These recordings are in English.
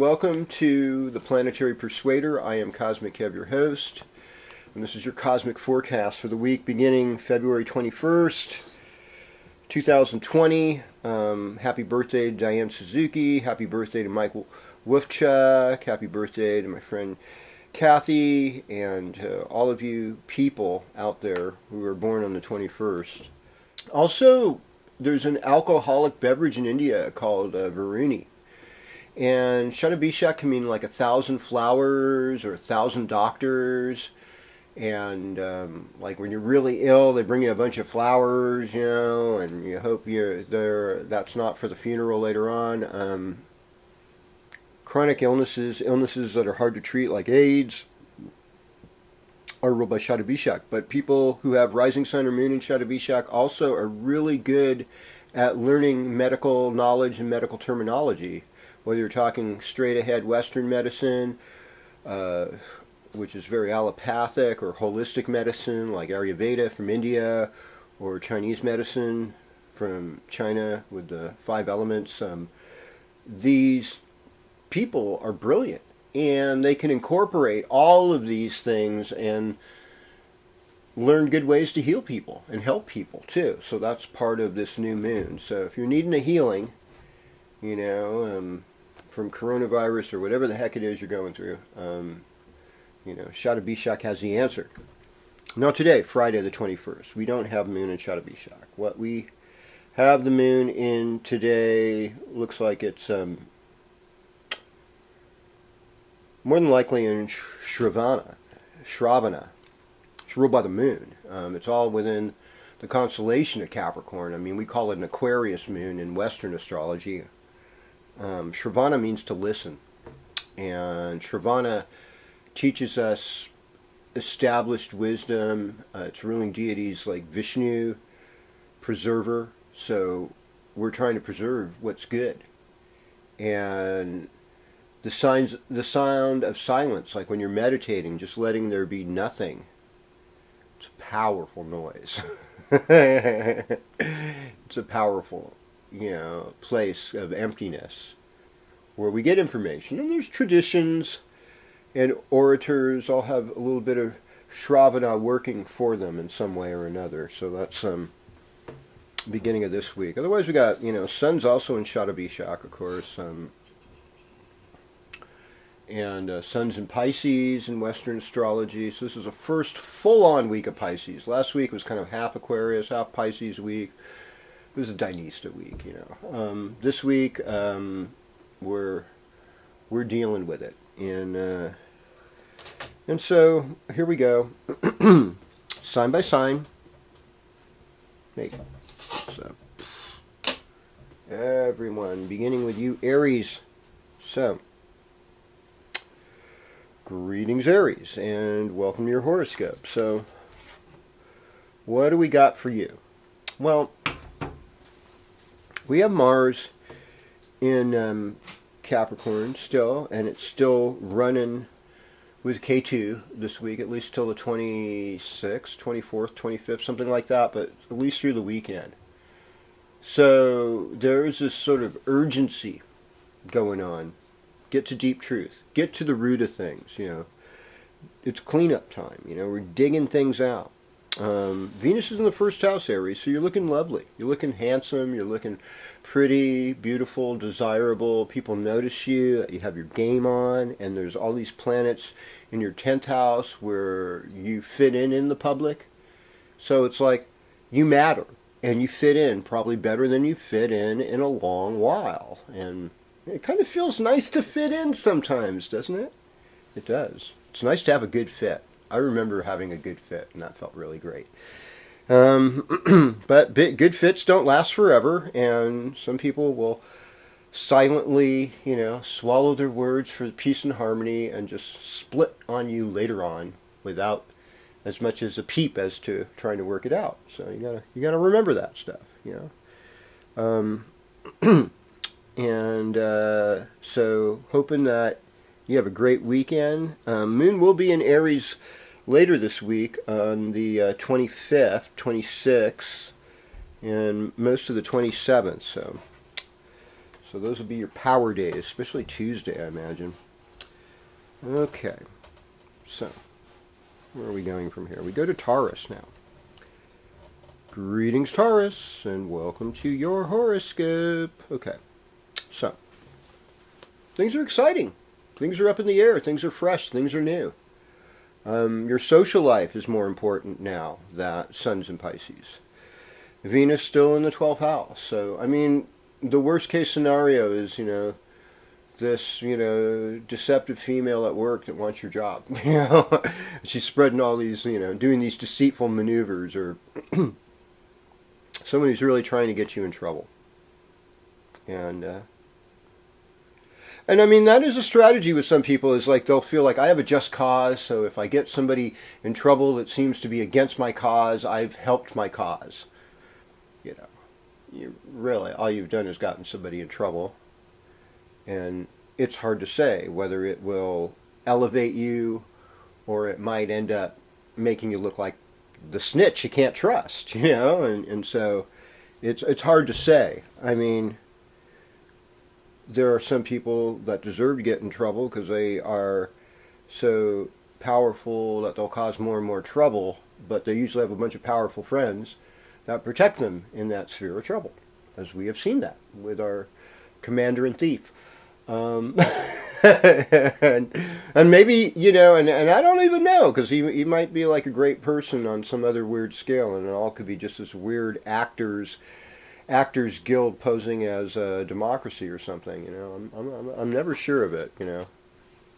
welcome to the Planetary Persuader. I am KozMcKev, your host, and this is your cosmic forecast for the week beginning February 21st, 2020. Happy birthday to Diane Suzuki. Happy birthday to Michael Wolfchuk. Happy birthday to my friend Kathy, and all of you people out there who were born on the 21st. Also, there's an alcoholic beverage in India called Varuni. And Shadabishak can mean like 1,000 flowers or 1,000 doctors. And like when you're really ill, they bring you a bunch of flowers, you know, and you hope that's not for the funeral later on. Chronic illnesses that are hard to treat like AIDS, are ruled by Shadabishak. But people who have rising sun or moon in Shadabishak also are really good at learning medical knowledge and medical terminology. Whether you're talking straight ahead Western medicine, which is very allopathic, or holistic medicine like Ayurveda from India, or Chinese medicine from China with the 5 elements, these people are brilliant, and they can incorporate all of these things and learn good ways to heal people and help people too. So that's part of this new moon. So if you're needing a healing, you know, from coronavirus or whatever the heck it is you're going through, you know, Shadabishak has the answer. Now today, Friday the 21st, we don't have moon in Shadabishak. What we have the moon in today looks like it's more than likely in Shravana. It's ruled by the moon. It's all within the constellation of Capricorn. I mean, we call it an Aquarius moon in Western astrology. Shravana means to listen, and Shravana teaches us established wisdom. It's ruling deities like Vishnu, preserver. So we're trying to preserve what's good, and the sound of silence, like when you're meditating, just letting there be nothing. It's a powerful noise. It's a powerful, you know, place of emptiness where we get information. And there's traditions, and orators all have a little bit of Shravana working for them in some way or another. So that's beginning of this week. Otherwise, we got, you know, Sun's also in Shadabishak, of course, and Sun's in Pisces in Western astrology. So this is a first full-on week of Pisces. Last week was kind of half Aquarius, half Pisces week. It was a Dynista week, you know. This week, we're dealing with it, and so here we go, sign by sign. Hey, so everyone, beginning with you, Aries. So, greetings, Aries, and welcome to your horoscope. So, what do we got for you? Well, we have Mars in Capricorn still, and it's still running with K2 this week, at least till the 26th, 24th, 25th, something like that, but at least through the weekend. So there's this sort of urgency going on. Get to deep truth. Get to the root of things, you know. It's cleanup time, you know. We're digging things out. Venus is in the first house, Aries, so you're looking lovely. You're looking handsome. You're looking pretty, beautiful, desirable. People notice you. You have your game on, and there's all these planets in your 10th house where you fit in the public. So it's like you matter, and you fit in probably better than you fit in a long while. And it kind of feels nice to fit in sometimes, doesn't it? It does. It's nice to have a good fit. I remember having a good fit, and that felt really great. But good fits don't last forever, and some people will silently, you know, swallow their words for peace and harmony and just split on you later on without as much as a peep as to trying to work it out. So you gotta remember that stuff, you know. And so hoping that you have a great weekend. Moon will be in Aries later this week on the 25th, 26th, and most of the 27th. So So those will be your power days, especially Tuesday, I imagine. Okay. So, where are we going from here? We go to Taurus now. Greetings, Taurus, and welcome to your horoscope. Okay. So, things are exciting. Things are up in the air. Things are fresh. Things are new. Your social life is more important now that Sun's in Pisces. Venus still in the 12th house. So, I mean, the worst case scenario is, this, deceptive female at work that wants your job. She's spreading all these, doing these deceitful maneuvers, or someone who's really trying to get you in trouble. And I mean, that is a strategy with some people, is like they'll feel like I have a just cause, so if I get somebody in trouble that seems to be against my cause, I've helped my cause. You really, all you've done is gotten somebody in trouble. And it's hard to say whether it will elevate you or it might end up making you look like the snitch you can't trust, and so it's hard to say. I mean, there are some people that deserve to get in trouble because they are so powerful that they'll cause more and more trouble, but they usually have a bunch of powerful friends that protect them in that sphere of trouble, as we have seen that with our commander and thief. And maybe, and I don't even know, because he might be like a great person on some other weird scale, and it all could be just this weird actors guild posing as a democracy or something. I'm never sure of it.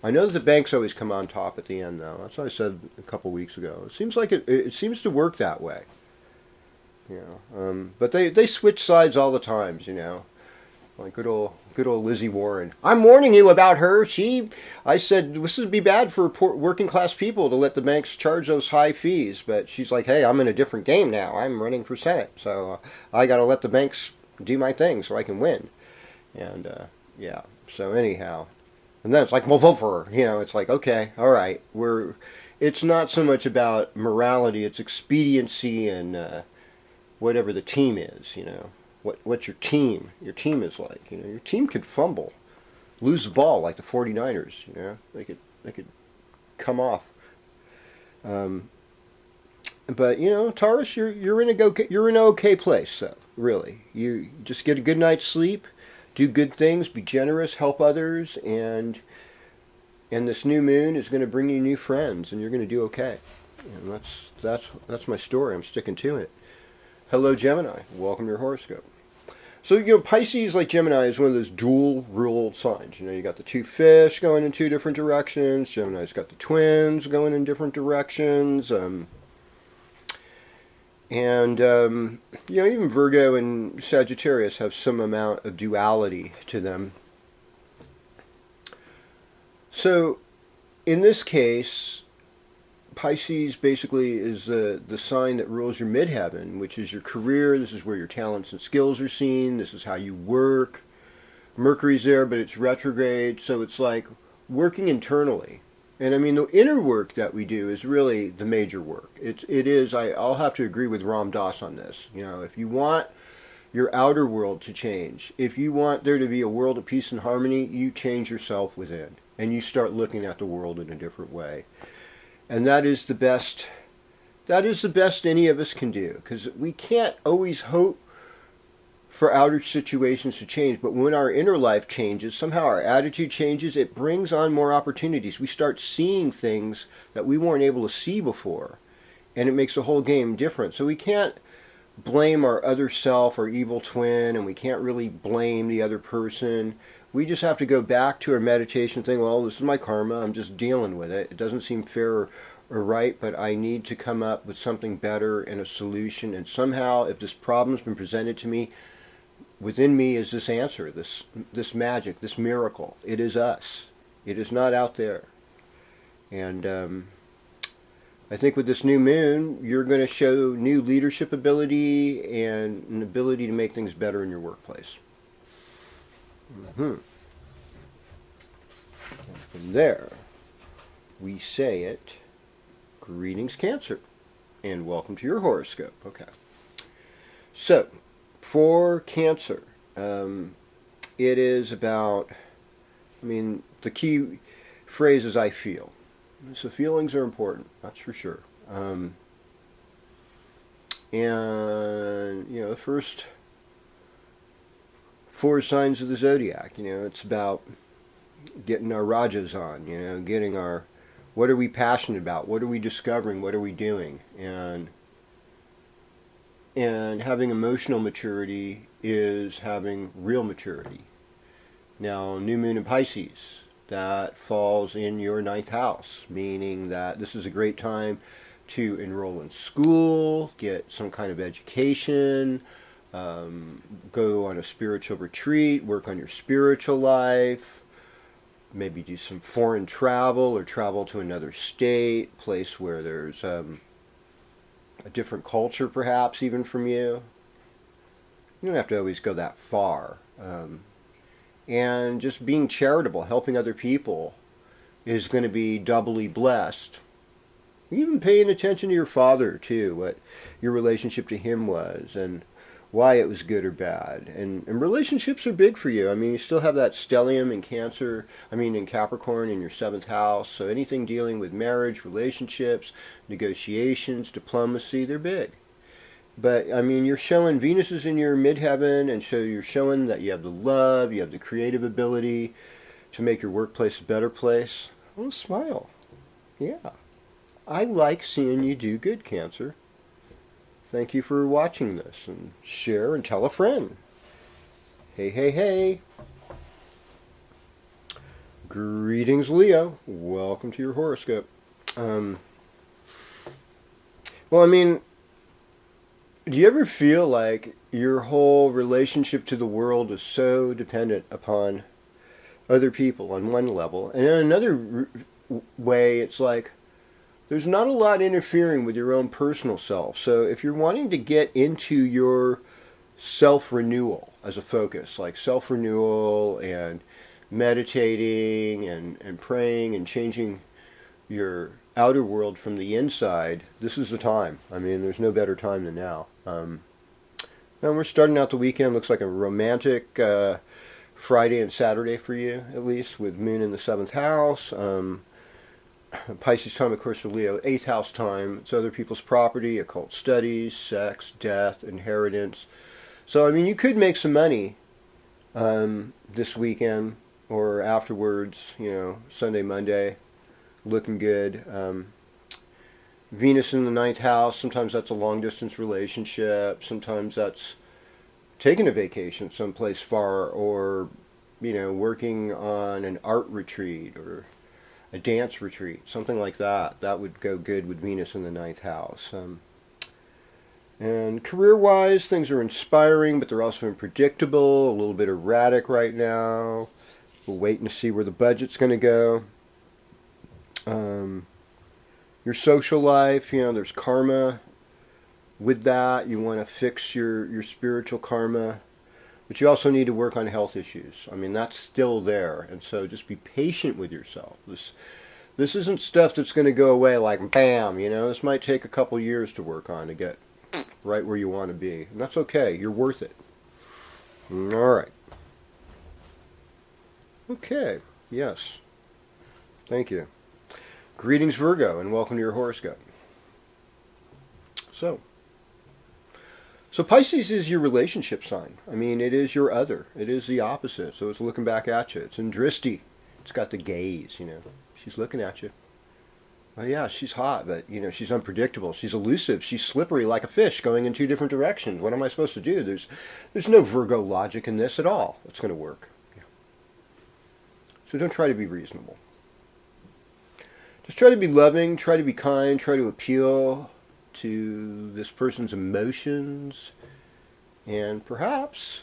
I know that the banks always come on top at the end, though. That's what I said a couple weeks ago. It seems like it seems to work that way. But they switch sides all the times. Like good old Lizzie Warren. I'm warning you about her. I said this would be bad for working class people to let the banks charge those high fees. But she's like, hey, I'm in a different game now. I'm running for Senate, so I got to let the banks do my thing so I can win. And yeah. So anyhow, and then it's like, well, vote for her. It's like, okay, all right. It's not so much about morality. It's expediency and whatever the team is. What your team is like. Your team could fumble, lose the ball like the 49ers. They could come off. But Taurus, you're in an okay place. So really, you just get a good night's sleep, do good things, be generous, help others, and this new moon is going to bring you new friends, and you're going to do okay. And that's my story. I'm sticking to it. Hello, Gemini. Welcome to your horoscope. So, Pisces, like Gemini, is one of those dual-ruled signs. You got the two fish going in two different directions. Gemini's got the twins going in different directions. Even Virgo and Sagittarius have some amount of duality to them. So, in this case, Pisces basically is the sign that rules your midheaven, which is your career. This is where your talents and skills are seen. This is how you work. Mercury's there, but it's retrograde, so it's like working internally. And I mean, the inner work that we do is really the major work. I'll have to agree with Ram Dass on this. If you want your outer world to change, if you want there to be a world of peace and harmony, you change yourself within, and you start looking at the world in a different way. And that is the best any of us can do, because we can't always hope for outer situations to change, but when our inner life changes, somehow our attitude changes, it brings on more opportunities. We start seeing things that we weren't able to see before, and it makes the whole game different. So we can't blame our other self or evil twin, and we can't really blame the other person. We just have to go back to our meditation thing. Well, this is my karma. I'm just dealing with it. It doesn't seem fair or right, but I need to come up with something better and a solution. And somehow, if this problem's been presented to me, within me is this answer, this magic, this miracle. It is us. It is not out there. And I think with this new moon, you're going to show new leadership ability and an ability to make things better in your workplace. From there, we say it, greetings Cancer, and welcome to your horoscope. Okay. So, for Cancer, it is about, the key phrase is I feel. So feelings are important, that's for sure. And, the first four signs of the zodiac, it's about getting our rajas on, getting our, what are we passionate about? What are we discovering? What are we doing? And having emotional maturity is having real maturity. Now, new moon in Pisces, that falls in your ninth house, meaning that this is a great time to enroll in school, get some kind of education, go on a spiritual retreat, work on your spiritual life, maybe do some foreign travel or travel to another state, place where there's a different culture perhaps even from you. You don't have to always go that far. And just being charitable, helping other people is going to be doubly blessed. Even paying attention to your father too, what your relationship to him was and why it was good or bad. And relationships are big for you. You still have that stellium in Cancer, in Capricorn in your 7th house. So anything dealing with marriage, relationships, negotiations, diplomacy, they're big. But, you're showing Venus is in your midheaven, and so you're showing that you have the love, you have the creative ability to make your workplace a better place. Oh, smile. Yeah. I like seeing you do good, Cancer. Thank you for watching this, and share and tell a friend. Hey, hey, hey. Greetings, Leo. Welcome to your horoscope. Do you ever feel like your whole relationship to the world is so dependent upon other people on one level? And in another way, it's like there's not a lot interfering with your own personal self. So if you're wanting to get into your self-renewal as a focus, like self-renewal and meditating and praying and changing your outer world from the inside, this is the time. There's no better time than now. And we're starting out the weekend. Looks like a romantic Friday and Saturday for you, at least, with Moon in the 7th house. Pisces time, of course, for Leo, 8th house time. It's other people's property, occult studies, sex, death, inheritance. So, you could make some money this weekend or afterwards, Sunday, Monday, looking good. Venus in the 9th house, sometimes that's a long-distance relationship. Sometimes that's taking a vacation someplace far, or, working on an art retreat or a dance retreat, something like that. That would go good with Venus in the 9th house. And career-wise, things are inspiring, but they're also unpredictable, a little bit erratic right now. We're waiting to see where the budget's going to go. Your social life, there's karma with that. You want to fix your spiritual karma. But you also need to work on health issues. That's still there. And so just be patient with yourself. This isn't stuff that's going to go away like bam, This might take a couple years to work on to get right where you want to be. And that's okay. You're worth it. All right. Okay. Yes. Thank you. Greetings, Virgo, and welcome to your horoscope. So Pisces is your relationship sign. It is your other. It is the opposite. So it's looking back at you. It's in Dristi. It's got the gaze, She's looking at you. Oh yeah, she's hot, but she's unpredictable. She's elusive. She's slippery like a fish going in two different directions. What am I supposed to do? There's no Virgo logic in this at all. It's going to work. Yeah. So don't try to be reasonable. Just try to be loving, try to be kind, try to appeal to this person's emotions, and perhaps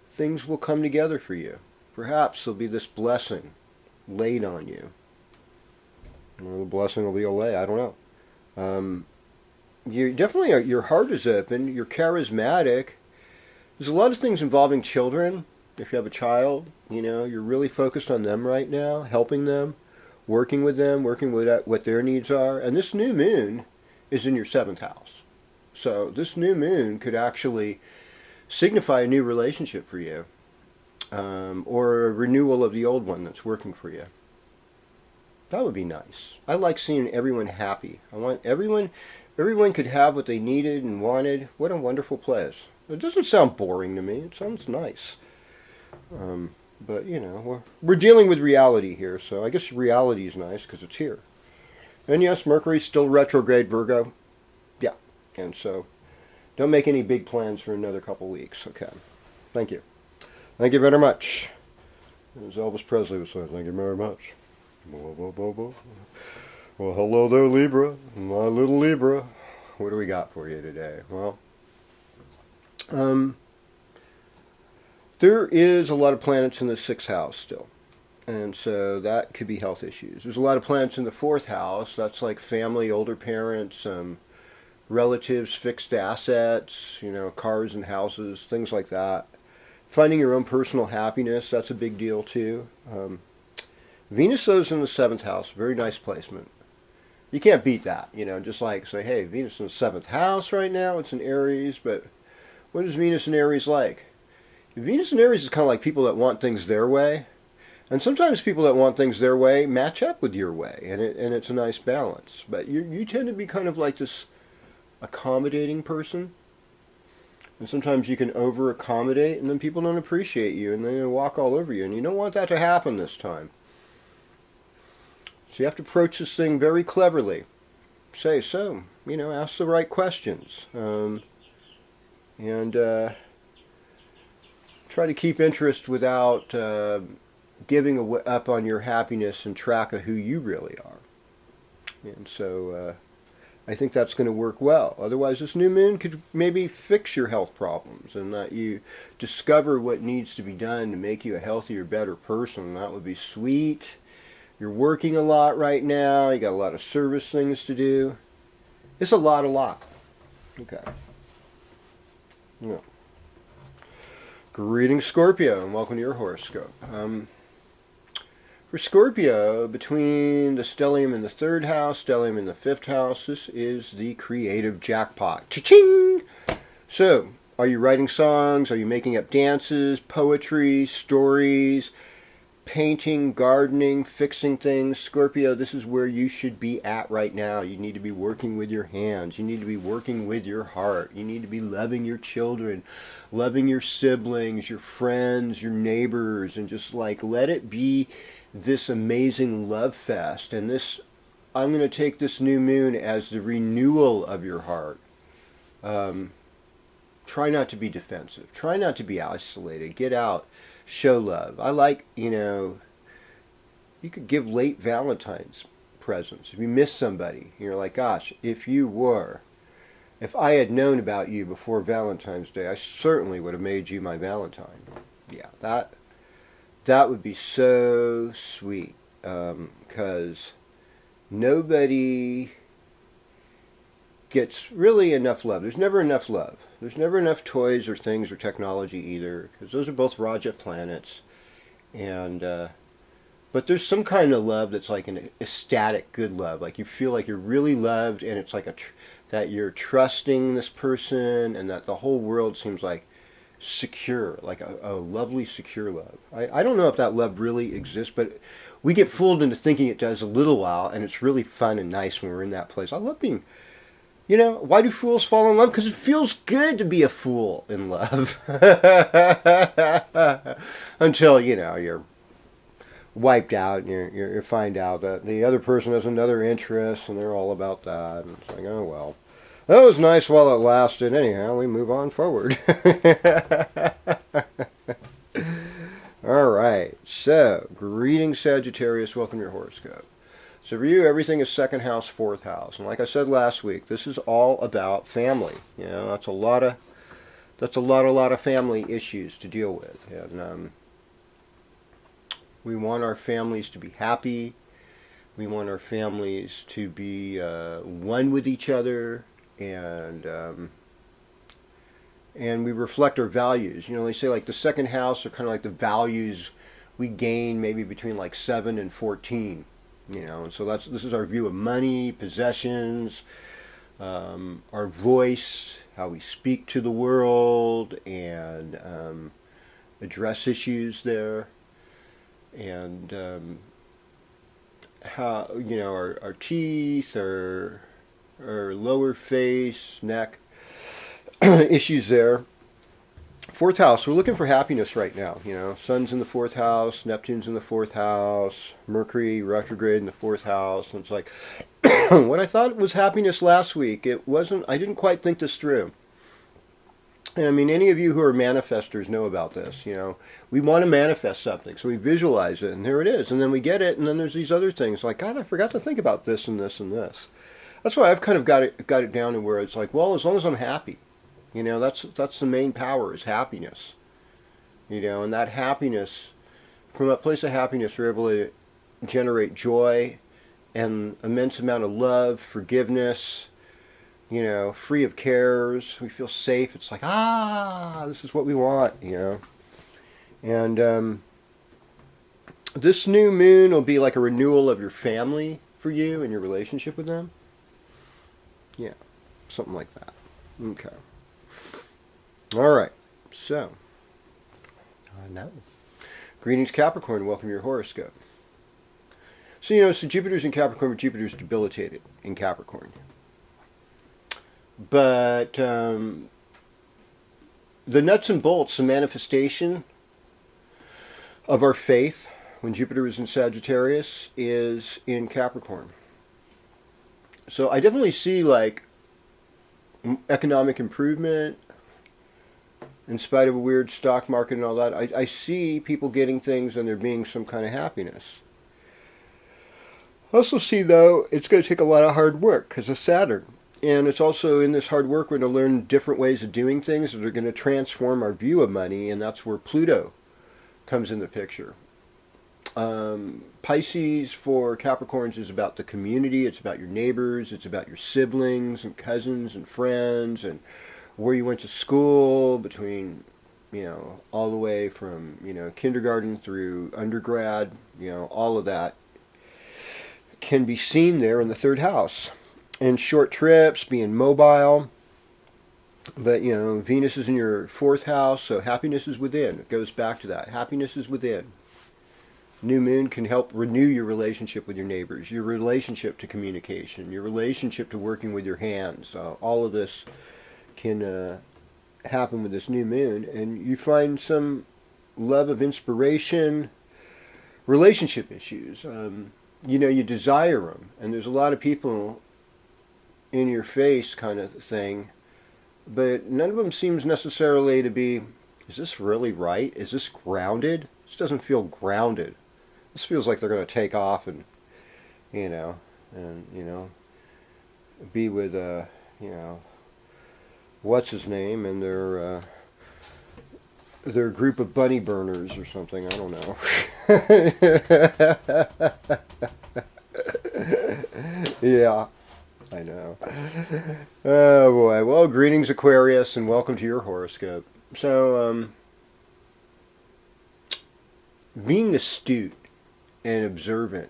things will come together for you. Perhaps there'll be this blessing laid on you. Well, the blessing will be away, I don't know. You definitely your heart is open, you're charismatic. There's a lot of things involving children. If you have a child, you're really focused on them right now, helping them. Working with them, working with what their needs are. And this new moon is in your 7th house. So this new moon could actually signify a new relationship for you. or a renewal of the old one that's working for you. That would be nice. I like seeing everyone happy. I want everyone could have what they needed and wanted. What a wonderful place. It doesn't sound boring to me. It sounds nice. But you know, we're dealing with reality here, so I guess reality is nice because it's here. And yes, Mercury's still retrograde, Virgo. Yeah, and so don't make any big plans for another couple weeks. Okay, thank you. Thank you very much. As Elvis Presley was saying, thank you very much. Well, hello there, Libra. My little Libra. What do we got for you today? Well, there is a lot of planets in the 6th house still. And so that could be health issues. There's a lot of planets in the 4th house. That's like family, older parents, relatives, fixed assets, you know, cars and houses, things like that. Finding your own personal happiness, that's a big deal too. Venus is in the 7th house, very nice placement. You can't beat that, you know, just like say, hey, Venus in the 7th house right now, it's in Aries, but what is Venus in Aries like? Venus in Aries is kind of like people that want things their way, and sometimes people that want things their way match up with your way, and it's a nice balance. But you tend to be kind of like this accommodating person, and sometimes you can over accommodate, and then people don't appreciate you, and they walk all over you, and you don't want that to happen this time. So you have to approach this thing very cleverly. Say, so, you know, ask the right questions. And try to keep interest without giving up on your happiness and track of who you really are. And so I think that's going to work well. Otherwise, this new moon could maybe fix your health problems and that you discover what needs to be done to make you a healthier, better person. That would be sweet. You're working a lot right now. You got a lot of service things to do. It's a lot. Okay. Yeah. Greetings, Scorpio, and welcome to your horoscope. For Scorpio, between the stellium in the 3rd house, stellium in the 5th house, this is the creative jackpot. Cha-ching! So, are you writing songs? Are you making up dances, poetry, stories, painting, gardening, fixing things? Scorpio, this is where you should be at right now. You need to be working with your hands. You need to be working with your heart. You need to be loving your children, loving your siblings, your friends, your neighbors, and just like let it be this amazing love fest. And this, I'm going to take this new moon as the renewal of your heart. Try not to be defensive. Try not to be isolated. Get out. Show love. I like, you know, you could give late Valentine's presents. If you miss somebody, you're like, gosh, if I had known about you before Valentine's Day, I certainly would have made you my Valentine. Yeah, that would be so sweet. Because nobody gets really enough love. There's never enough love. There's never enough toys or things or technology either, because those are both Raja planets. And but there's some kind of love that's like an ecstatic good love. Like you feel like you're really loved, and it's like that you're trusting this person, and that the whole world seems like secure, like a lovely secure love. I don't know if that love really exists, but we get fooled into thinking it does a little while, and it's really fun and nice when we're in that place. I love being, you know, why do fools fall in love? Because it feels good to be a fool in love. Until, you know, you're wiped out and you find out that the other person has another interest and they're all about that. And it's like, oh, well, that was nice while it lasted. Anyhow, we move on forward. All right. So, greetings, Sagittarius. Welcome to your horoscope. So for you, everything is 2nd house, 4th house. And like I said last week, this is all about family. You know, that's a lot of family issues to deal with. And we want our families to be happy. We want our families to be one with each other, and we reflect our values. You know, they say like the 2nd house are kind of like the values we gain maybe between like 7 and 14. You know, and so this is our view of money, possessions, our voice, how we speak to the world, and address issues there, and how, our teeth, our lower face, neck issues there. Fourth house, we're looking for happiness right now. Sun's in the fourth house, Neptune's in the fourth house, Mercury retrograde in the fourth house. And it's like, what I thought was happiness last week, it wasn't. I didn't quite think this through. And I mean, any of you who are manifestors know about this. We want to manifest something, so we visualize it, and there it is. And then we get it, and then there's these other things like, God, I forgot to think about this and this and this. That's why I've kind of got it down to where it's like, well, as long as I'm happy, that's the main power, is happiness. And that happiness, from a place of happiness, we're able to generate joy and immense amount of love, forgiveness, free of cares. We feel safe. It's like, this is what we want, And this new moon will be like a renewal of your family for you and your relationship with them. Yeah, something like that. Okay. All right. So, now, greetings, Capricorn. Welcome to your horoscope. So, so Jupiter's in Capricorn, but Jupiter's debilitated in Capricorn. But the nuts and bolts, the manifestation of our faith when Jupiter is in Sagittarius is in Capricorn. So I definitely see like economic improvement in spite of a weird stock market and all that. I see people getting things and there being some kind of happiness. I also see, though, it's going to take a lot of hard work because of Saturn. And it's also in this hard work we're going to learn different ways of doing things that are going to transform our view of money, and that's where Pluto comes in the picture. Pisces for Capricorns is about the community, it's about your neighbors, it's about your siblings and cousins and friends and where you went to school between, all the way from, kindergarten through undergrad, all of that can be seen there in the third house. And short trips, being mobile. But, Venus is in your fourth house, so happiness is within. It goes back to that. Happiness is within. New moon can help renew your relationship with your neighbors, your relationship to communication, your relationship to working with your hands. All of this can happen with this new moon. And you find some love of inspiration, relationship issues. You desire them. And there's a lot of people in your face kind of thing, but none of them seems necessarily to be, is this really right? Is this grounded? This doesn't feel grounded. This feels like they're going to take off and be with what's his name and their group of bunny burners or something. I don't know. Yeah. I know. Oh boy. Well, greetings, Aquarius, and welcome to your horoscope. So, being astute and observant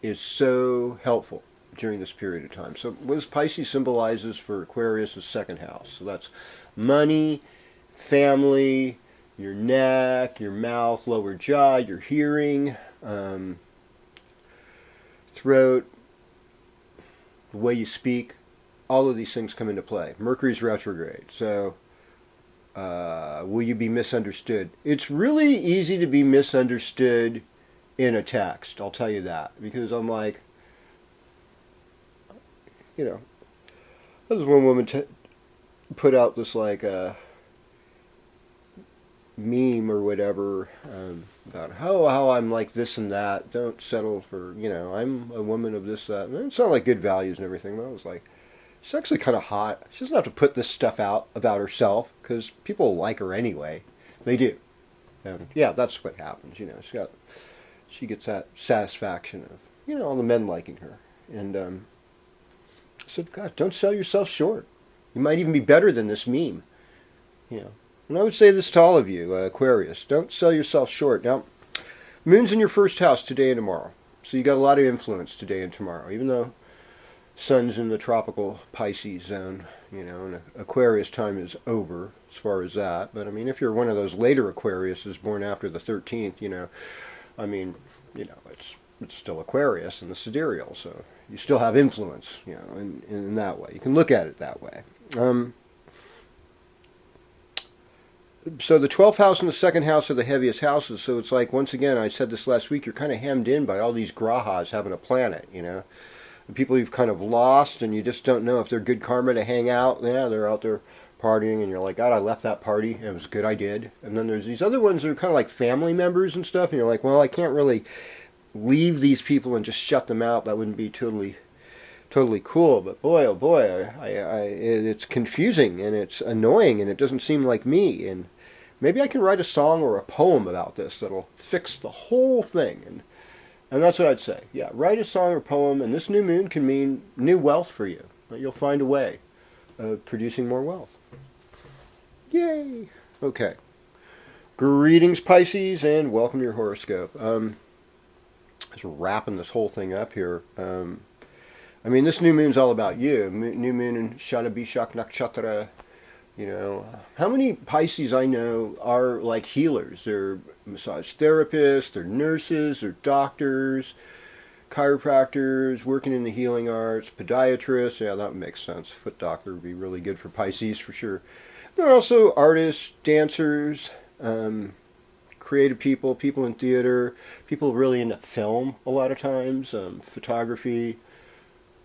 is so helpful during this period of time. So, what Pisces symbolizes for Aquarius is second house. So that's money, family, your neck, your mouth, lower jaw, your hearing, throat, the way you speak, all of these things come into play. Mercury's retrograde, so will you be misunderstood? It's really easy to be misunderstood in a text, I'll tell you that, because I'm like, there's one woman put out this like meme or whatever about how I'm like this and that. Don't settle for, I'm a woman of this, that. And it sounded like good values and everything, but I was like, she's actually kind of hot. She doesn't have to put this stuff out about herself because people like her anyway. They do. And yeah, that's what happens. She gets that satisfaction of, all the men liking her. And I said, God, don't sell yourself short. You might even be better than this meme. And I would say this to all of you, Aquarius, don't sell yourself short. Now, moon's in your first house today and tomorrow. So you got a lot of influence today and tomorrow. Even though Sun's in the tropical Pisces zone, and Aquarius time is over as far as that. But I mean, if you're one of those later Aquariuses born after the 13th, I mean, it's still Aquarius in the sidereal, so you still have influence, in that way. You can look at it that way. So the 12th house and the second house are the heaviest houses, so it's like, once again, I said this last week, you're kind of hemmed in by all these grahas having a planet, The people you've kind of lost, and you just don't know if they're good karma to hang out. Yeah, they're out there partying, and you're like, God, I left that party, and it was good I did. And then there's these other ones that are kind of like family members and stuff, and you're like, well, I can't really leave these people and just shut them out. That wouldn't be totally cool. But boy, oh boy, it's confusing, and it's annoying, and it doesn't seem like me. And maybe I can write a song or a poem about this that'll fix the whole thing. And that's what I'd say. Yeah, write a song or poem, and this new moon can mean new wealth for you. You'll find a way of producing more wealth. Yay! Okay. Greetings, Pisces, and welcome to your horoscope. Just wrapping this whole thing up here. I mean, this new moon's all about you. New moon in Shanabishak Nakshatra. How many Pisces I know are like healers? They're massage therapists, they're nurses, they're doctors, chiropractors, working in the healing arts, podiatrists. Yeah, that makes sense. Foot doctor would be really good for Pisces for sure. They're also artists, dancers, creative people, people in theater, people really into film a lot of times, photography,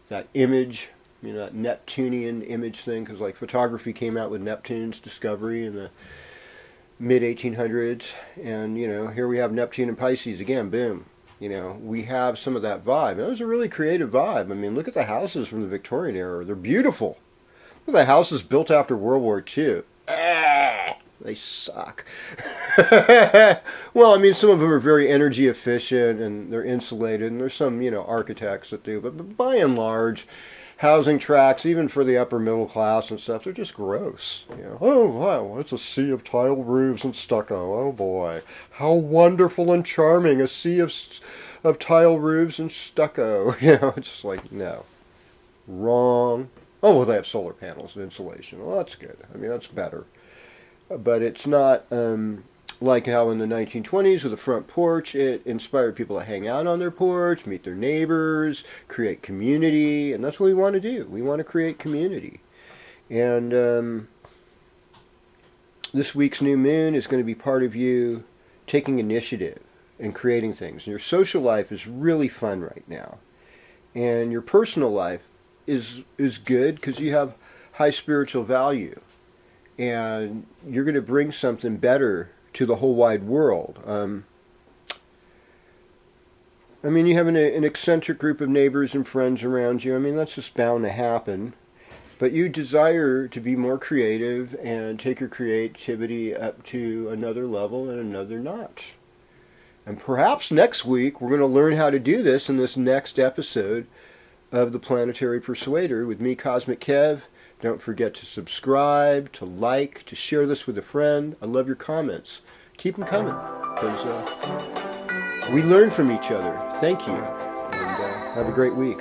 that image. That Neptunian image thing, because like photography came out with Neptune's discovery in the mid-1800s, and here we have Neptune and Pisces again, boom. We have some of that vibe. And it was a really creative vibe. I mean, look at the houses from the Victorian era. They're beautiful. Look at the houses built after World War II. They suck. Well, I mean, some of them are very energy efficient, and they're insulated, and there's some, architects that do, but by and large, housing tracts, even for the upper middle class and stuff, they're just gross. Oh wow, it's a sea of tile roofs and stucco. Oh boy, how wonderful and charming, a sea of tile roofs and stucco. It's just like, no, wrong. Oh well, they have solar panels and insulation. Well, that's good. I mean, that's better. But it's not like how in the 1920s with the front porch, it inspired people to hang out on their porch, meet their neighbors, create community, and that's what we want to do. We want to create community. And this week's new moon is going to be part of you taking initiative and creating things. And your social life is really fun right now. And your personal life is good because you have high spiritual value. And you're going to bring something better to the whole wide world. I mean, you have an eccentric group of neighbors and friends around you. I mean, that's just bound to happen. But you desire to be more creative and take your creativity up to another level and another notch. And perhaps next week we're going to learn how to do this in this next episode of the Planetary Persuader with me, KozMcKev. Don't forget to subscribe, to like, to share this with a friend. I love your comments. Keep them coming, because we learn from each other. Thank you, and have a great week.